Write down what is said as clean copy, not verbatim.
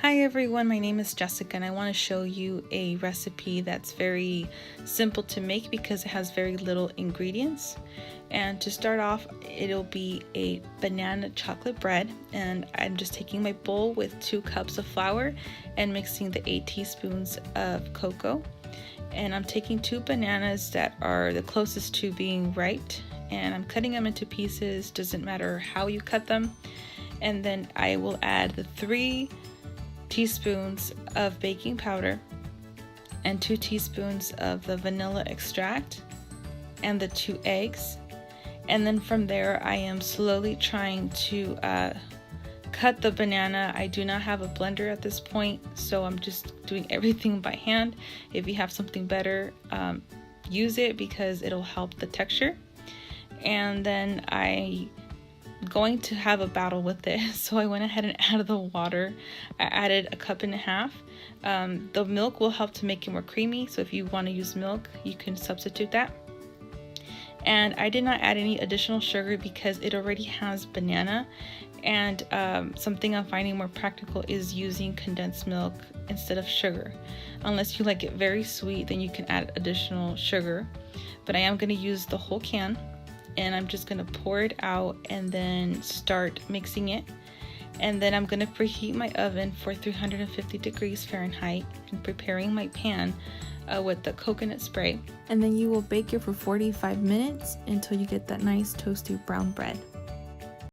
Hi everyone, my name is Jessica and I want to show you a recipe that's very simple to make because it has very little ingredients. And to start off, it'll be a banana chocolate bread, and I'm just taking my bowl with 2 cups of flour and mixing the 8 teaspoons of cocoa. And I'm taking 2 bananas that are the closest to being ripe, and I'm cutting them into pieces, doesn't matter how you cut them. And then I will add the 3 teaspoons of baking powder and 2 teaspoons of the vanilla extract and the 2 eggs. And then from there I am slowly trying to cut the banana. I do not have a blender at this point, so I'm just doing everything by hand. If you have something better, use it because it'll help the texture. And then I'm going to have a battle with it, so I went ahead and added the water. I added 1.5 cups. The milk will help to make it more creamy, so if you want to use milk, you can substitute that. And I did not add any additional sugar because it already has banana, and something I'm finding more practical is using condensed milk instead of sugar. Unless you like it very sweet, then you can add additional sugar, but I am going to use the whole can. And I'm just gonna pour it out and then start mixing it. And then I'm gonna preheat my oven for 350 degrees Fahrenheit and preparing my pan with the coconut spray. And then you will bake it for 45 minutes until you get that nice toasty brown bread.